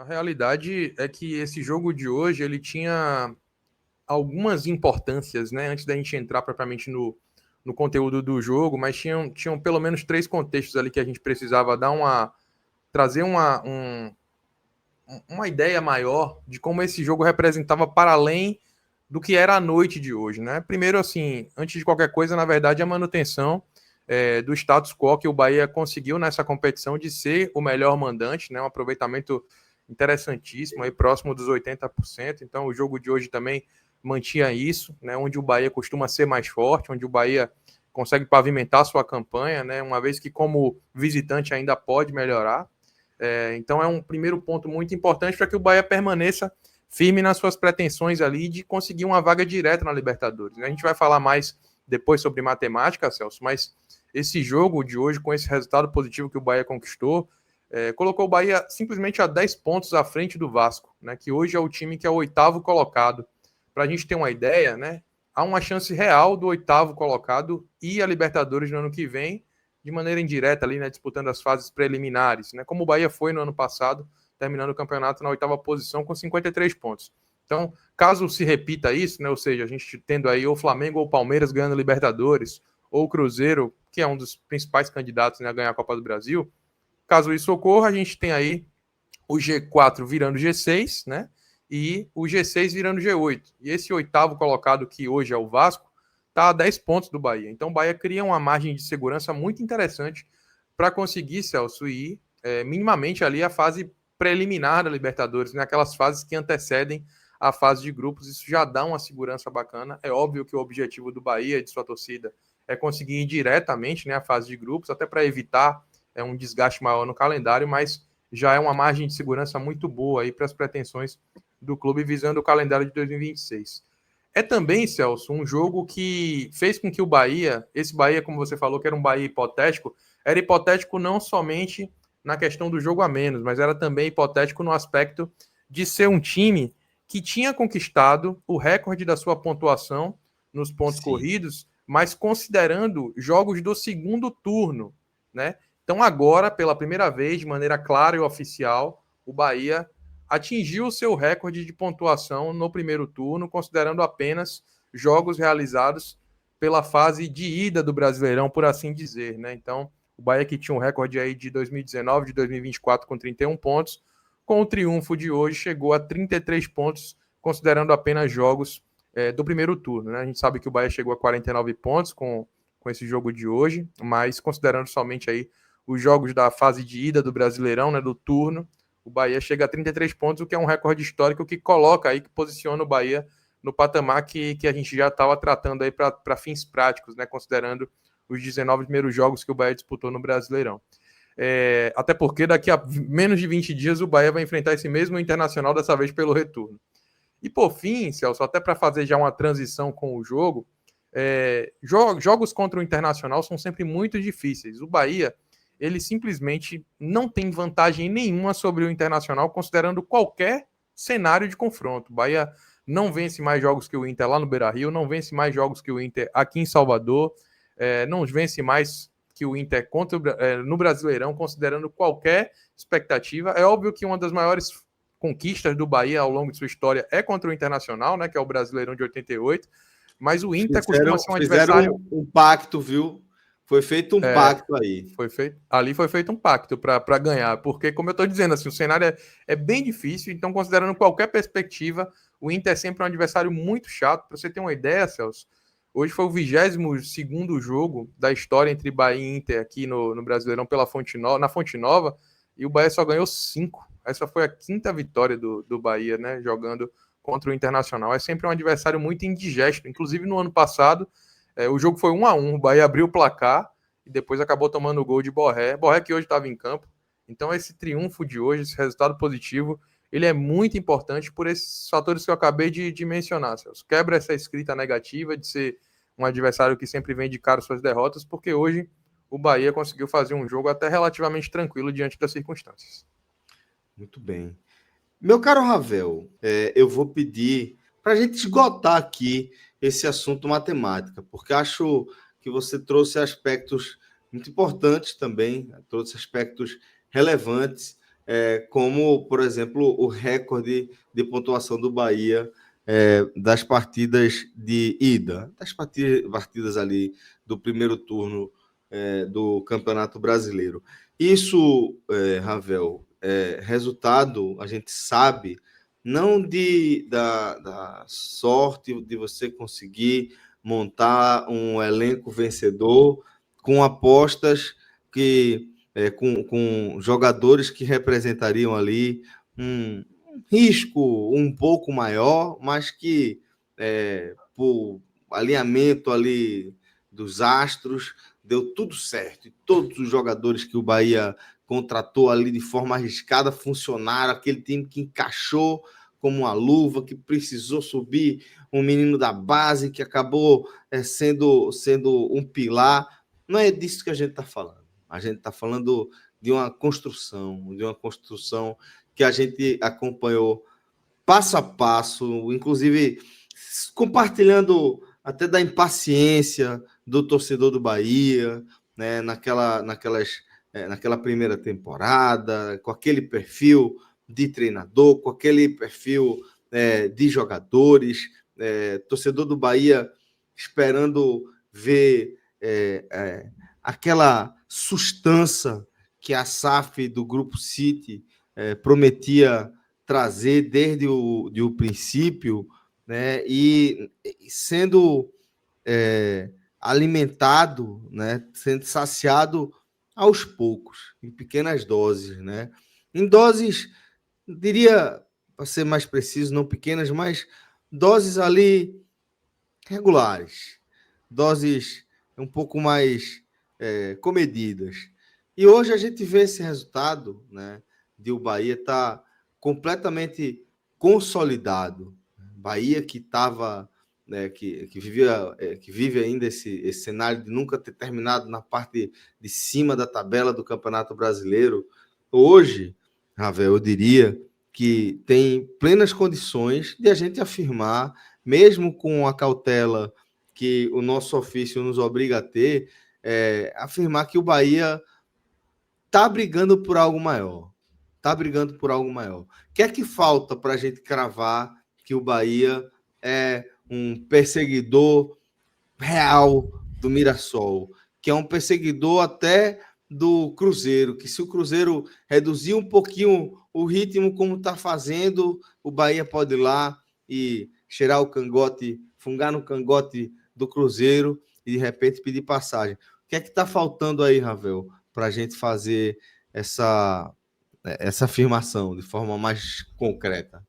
A realidade é que esse jogo de hoje ele tinha algumas importâncias, né? Antes da gente entrar propriamente no conteúdo do jogo, mas tinham pelo menos três contextos ali que a gente precisava trazer uma ideia maior de como esse jogo representava para além do que era a noite de hoje, né? Primeiro, assim, antes de qualquer coisa, na verdade, a manutenção do status quo que o Bahia conseguiu nessa competição de ser o melhor mandante, né? Um aproveitamento interessantíssimo, aí próximo dos 80%. Então, o jogo de hoje também mantinha isso, né? Onde o Bahia costuma ser mais forte, onde o Bahia consegue pavimentar sua campanha, né? Uma vez que, como visitante, ainda pode melhorar. Então, é um primeiro ponto muito importante para que o Bahia permaneça firme nas suas pretensões ali de conseguir uma vaga direta na Libertadores. A gente vai falar mais depois sobre matemática, Celso, mas esse jogo de hoje, com esse resultado positivo que o Bahia conquistou, colocou o Bahia simplesmente a 10 pontos à frente do Vasco, né, que hoje é o time que é o oitavo colocado. Para a gente ter uma ideia, né, há uma chance real do oitavo colocado ir a Libertadores no ano que vem, de maneira indireta ali, né, disputando as fases preliminares, né, como o Bahia foi no ano passado, terminando o campeonato na oitava posição com 53 pontos. Então, caso se repita isso, né, ou seja, a gente tendo aí ou Flamengo ou Palmeiras ganhando Libertadores, ou o Cruzeiro, que é um dos principais candidatos, né, a ganhar a Copa do Brasil, caso isso ocorra, a gente tem aí o G4 virando G6, né, e o G6 virando G8. E esse oitavo colocado, que hoje é o Vasco, está a 10 pontos do Bahia. Então, o Bahia cria uma margem de segurança muito interessante para conseguir, Celso, ir minimamente ali a fase preliminar da Libertadores, naquelas fases que antecedem a fase de grupos. Isso já dá uma segurança bacana. É óbvio que o objetivo do Bahia e de sua torcida é conseguir ir diretamente, né, a fase de grupos, até para evitar um desgaste maior no calendário, mas já é uma margem de segurança muito boa aí para as pretensões do clube visando o calendário de 2026. É também, Celso, um jogo que fez com que o Bahia, esse Bahia, como você falou, que era um Bahia hipotético, era hipotético não somente na questão do jogo a menos, mas era também hipotético no aspecto de ser um time que tinha conquistado o recorde da sua pontuação nos pontos corridos, mas considerando jogos do segundo turno, né? Então agora, pela primeira vez, de maneira clara e oficial, o Bahia atingiu o seu recorde de pontuação no primeiro turno, considerando apenas jogos realizados pela fase de ida do Brasileirão, por assim dizer, né? Então, o Bahia que tinha um recorde aí de 2019, de 2024 com 31 pontos, com o triunfo de hoje chegou a 33 pontos, considerando apenas jogos do primeiro turno, né? A gente sabe que o Bahia chegou a 49 pontos com esse jogo de hoje, mas considerando somente aí os jogos da fase de ida do Brasileirão, né, do turno, o Bahia chega a 33 pontos, o que é um recorde histórico que coloca aí, que posiciona o Bahia no patamar que a gente já estava tratando aí para fins práticos, né, considerando os 19 primeiros jogos que o Bahia disputou no Brasileirão. Até porque daqui a menos de 20 dias o Bahia vai enfrentar esse mesmo Internacional, dessa vez pelo retorno. E por fim, Celso, até para fazer já uma transição com o jogo, jogos contra o Internacional são sempre muito difíceis. O Bahia, ele simplesmente não tem vantagem nenhuma sobre o Internacional, considerando qualquer cenário de confronto. O Bahia não vence mais jogos que o Inter lá no Beira-Rio, não vence mais jogos que o Inter aqui em Salvador, não vence mais que o Inter no Brasileirão, considerando qualquer expectativa. É óbvio que uma das maiores conquistas do Bahia ao longo de sua história é contra o Internacional, né, que é o Brasileirão de 88, mas o Inter costuma ser um adversário... um pacto, viu? Foi feito um pacto aí. Ali foi feito um pacto para ganhar, porque, como eu estou dizendo, assim, o cenário é bem difícil, então, considerando qualquer perspectiva, o Inter é sempre um adversário muito chato. Para você ter uma ideia, Celso, hoje foi o 22º jogo da história entre Bahia e Inter aqui no Brasileirão na Fonte Nova, e o Bahia só ganhou 5. Essa foi a 5ª vitória do Bahia, né, jogando contra o Internacional. É sempre um adversário muito indigesto. Inclusive, no ano passado, o jogo foi 1-1, o Bahia abriu o placar e depois acabou tomando o gol de Borré. Borré que hoje estava em campo. Então, esse triunfo de hoje, esse resultado positivo, ele é muito importante por esses fatores que eu acabei de mencionar, Celso. Quebra essa escrita negativa de ser um adversário que sempre vem de cara suas derrotas, porque hoje o Bahia conseguiu fazer um jogo até relativamente tranquilo diante das circunstâncias. Muito bem. Meu caro Ravel, eu vou pedir para a gente esgotar aqui esse assunto matemática, porque acho que você trouxe aspectos muito importantes também, trouxe aspectos relevantes. como, por exemplo, o recorde de pontuação do Bahia das partidas de ida, das partidas ali do primeiro turno do Campeonato Brasileiro. Isso, Ravel, resultado, a gente sabe, não da sorte de você conseguir montar um elenco vencedor com apostas com jogadores que representariam ali um risco um pouco maior, mas que por alinhamento ali dos astros deu tudo certo. E todos os jogadores que o Bahia contratou ali de forma arriscada funcionaram, aquele time que encaixou como uma luva, que precisou subir um menino da base, que acabou sendo um pilar. Não é disso que a gente está falando. A gente está falando de uma construção que a gente acompanhou passo a passo, inclusive compartilhando até da impaciência do torcedor do Bahia, né, naquela primeira temporada, com aquele perfil de treinador, com aquele perfil de jogadores, torcedor do Bahia esperando ver aquela sustância que a SAF do Grupo City prometia trazer desde o princípio, né, e sendo alimentado, né, sendo saciado aos poucos, em pequenas doses, né? Em doses, diria, para ser mais preciso, não pequenas, mas doses ali regulares, doses um pouco mais comedidas. E hoje a gente vê esse resultado, né, de o Bahia estar completamente consolidado. Bahia que estava, né, que vive ainda esse cenário de nunca ter terminado na parte de cima da tabela do Campeonato Brasileiro. Hoje, Ravel, eu diria que tem plenas condições de a gente afirmar, mesmo com a cautela que o nosso ofício nos obriga a ter, afirmar que o Bahia está brigando por algo maior. Está brigando por algo maior. O que é que falta para a gente cravar que o Bahia é um perseguidor real do Mirassol, que é um perseguidor até do Cruzeiro, que se o Cruzeiro reduzir um pouquinho o ritmo como está fazendo, o Bahia pode ir lá e cheirar o cangote, fungar no cangote do Cruzeiro e de repente pedir passagem. O que é que está faltando aí, Ravel, para a gente fazer essa afirmação de forma mais concreta?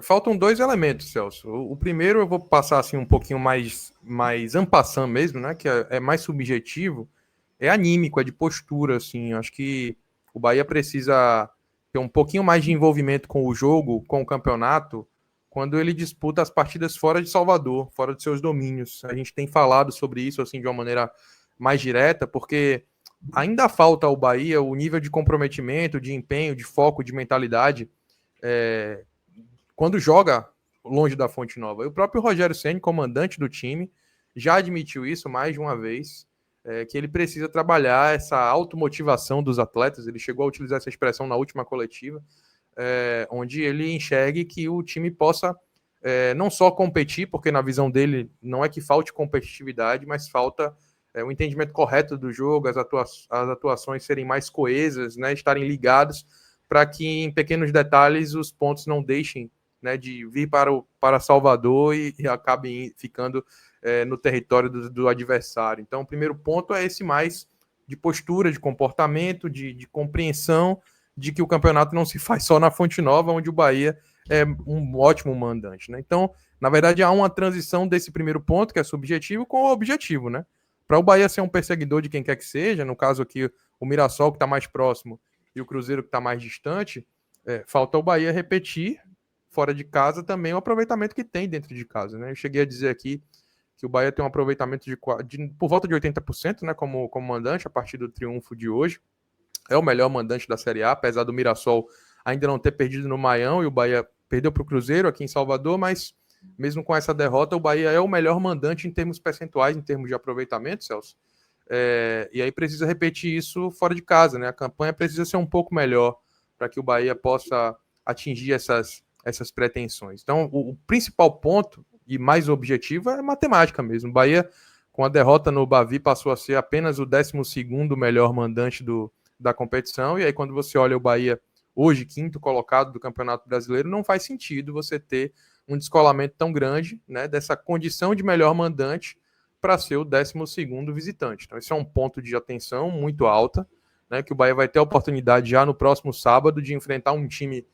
Faltam dois elementos, Celso. O primeiro eu vou passar assim um pouquinho mais en passant mesmo, né? Que é mais subjetivo, é anímico, é de postura, assim. Acho que o Bahia precisa ter um pouquinho mais de envolvimento com o jogo, com o campeonato, quando ele disputa as partidas fora de Salvador, fora de seus domínios. A gente tem falado sobre isso assim de uma maneira mais direta, porque ainda falta ao Bahia o nível de comprometimento, de empenho, de foco, de mentalidade. É, quando joga longe da Fonte Nova. E o próprio Rogério Ceni, comandante do time, já admitiu isso mais de uma vez, que ele precisa trabalhar essa automotivação dos atletas. Ele chegou a utilizar essa expressão na última coletiva, onde ele enxergue que o time possa não só competir, porque na visão dele não é que falte competitividade, mas falta o entendimento correto do jogo, as atuações serem mais coesas, né, estarem ligados para que em pequenos detalhes os pontos não deixem, né, de vir para Salvador e acabem ficando no território do adversário. Então, o primeiro ponto é esse mais de postura, de comportamento, de compreensão de que o campeonato não se faz só na Fonte Nova, onde o Bahia é um ótimo mandante, né? Então, na verdade, há uma transição desse primeiro ponto, que é subjetivo, com o objetivo, né? Para o Bahia ser um perseguidor de quem quer que seja, no caso aqui, o Mirassol, que está mais próximo, e o Cruzeiro, que está mais distante, falta o Bahia repetir fora de casa também o aproveitamento que tem dentro de casa, né? Eu cheguei a dizer aqui que o Bahia tem um aproveitamento por volta de 80%, né, como mandante, a partir do triunfo de hoje. É o melhor mandante da Série A, apesar do Mirassol ainda não ter perdido no Maião, e o Bahia perdeu para o Cruzeiro aqui em Salvador, mas mesmo com essa derrota, o Bahia é o melhor mandante em termos percentuais, em termos de aproveitamento, Celso. E aí precisa repetir isso fora de casa, né? A campanha precisa ser um pouco melhor para que o Bahia possa atingir essas pretensões. Então, o principal ponto e mais objetivo é matemática mesmo. O Bahia, com a derrota no Bavi, passou a ser apenas o 12º melhor mandante da competição, e aí quando você olha o Bahia hoje, 5º colocado do Campeonato Brasileiro, não faz sentido você ter um descolamento tão grande, né, dessa condição de melhor mandante para ser o 12º visitante. Então, esse é um ponto de atenção muito alta, né, que o Bahia vai ter a oportunidade já no próximo sábado de enfrentar um time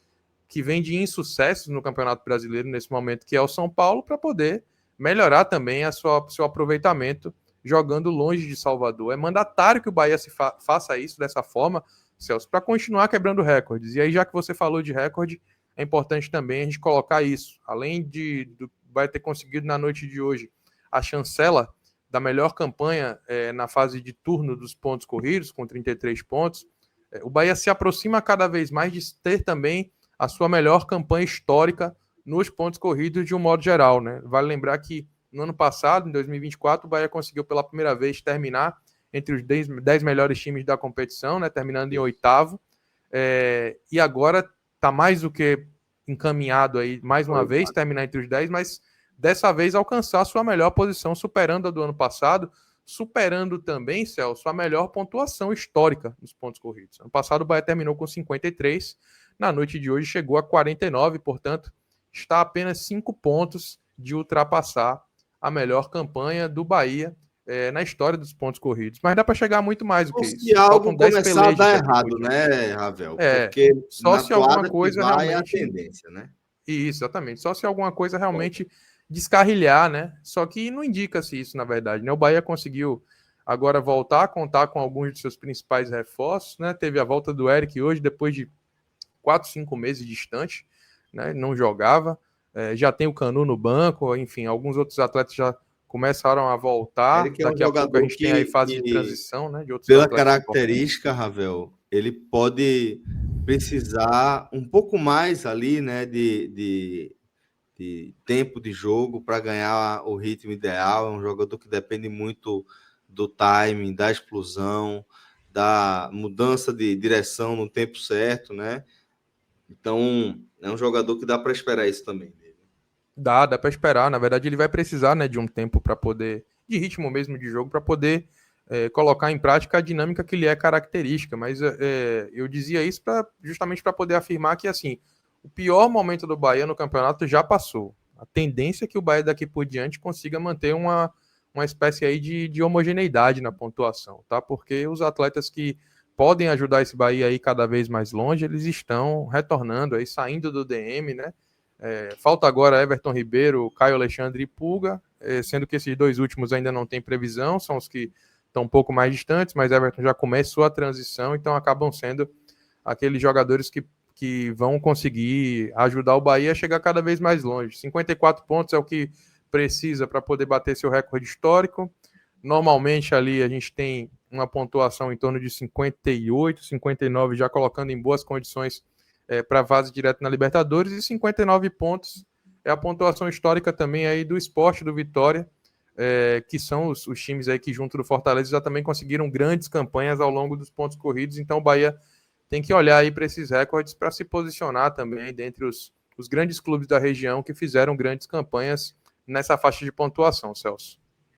que vem de insucessos no Campeonato Brasileiro nesse momento, que é o São Paulo, para poder melhorar também seu aproveitamento jogando longe de Salvador. É mandatário que o Bahia faça isso dessa forma, Celso, para continuar quebrando recordes. E aí, já que você falou de recorde, é importante também a gente colocar isso. Além do Bahia ter conseguido na noite de hoje a chancela da melhor campanha na fase de turno dos pontos corridos, com 33 pontos, o Bahia se aproxima cada vez mais de ter também a sua melhor campanha histórica nos pontos corridos de um modo geral, né? Vale lembrar que no ano passado, em 2024, o Bahia conseguiu pela primeira vez terminar entre os 10 melhores times da competição, né? Terminando em 8º, e agora está mais do que encaminhado aí, mais uma vez, terminar entre os 10, mas dessa vez alcançar a sua melhor posição, superando a do ano passado, superando também, Celso, a melhor pontuação histórica nos pontos corridos. Ano passado o Bahia terminou com 53, na noite de hoje chegou a 49, portanto, está a apenas 5 pontos de ultrapassar a melhor campanha do Bahia na história dos pontos corridos. Mas dá para chegar muito mais do que isso. Se algo começar a dar errado, né, Ravel? Porque só se alguma coisa realmente... é a tendência, né? Isso, exatamente. Só se alguma coisa realmente descarrilhar, né? Só que não indica-se isso, na verdade, né? O Bahia conseguiu agora voltar a contar com alguns de seus principais reforços, né? Teve a volta do Eric hoje, depois de 4, 5 meses distante, né? Não jogava. Já tem o Canu no banco, enfim, alguns outros atletas já começaram a voltar. Eric é um Daqui a pouco a gente tem aí fase de transição, né? De outros pela atletas característica, importantes. Ravel, ele pode precisar um pouco mais ali, né, de tempo de jogo para ganhar o ritmo ideal. É um jogador que depende muito do timing, da explosão, da mudança de direção no tempo certo, né? Então, é um jogador que dá para esperar isso também. Dá para esperar. Na verdade, ele vai precisar, né, de um tempo para poder, de ritmo mesmo de jogo, para poder colocar em prática a dinâmica que lhe é característica. Mas eu dizia isso justamente para poder afirmar que, assim, o pior momento do Bahia no campeonato já passou. A tendência é que o Bahia daqui por diante consiga manter uma espécie aí de homogeneidade na pontuação, tá? Porque os atletas que podem ajudar esse Bahia aí cada vez mais longe, eles estão retornando aí, saindo do DM, né? Falta agora Everton Ribeiro, Caio Alexandre e Pulga, sendo que esses dois últimos ainda não têm previsão, são os que estão um pouco mais distantes, mas Everton já começou a transição, então acabam sendo aqueles jogadores que vão conseguir ajudar o Bahia a chegar cada vez mais longe. 54 pontos é o que precisa para poder bater seu recorde histórico. Normalmente ali a gente tem uma pontuação em torno de 58, 59, já colocando em boas condições para a fase direta na Libertadores, e 59 pontos é a pontuação histórica também aí do Sport, do Vitória, que são os times aí que junto do Fortaleza já também conseguiram grandes campanhas ao longo dos pontos corridos. Então o Bahia tem que olhar aí para esses recordes para se posicionar também dentre os grandes clubes da região que fizeram grandes campanhas nessa faixa de pontuação, Celso.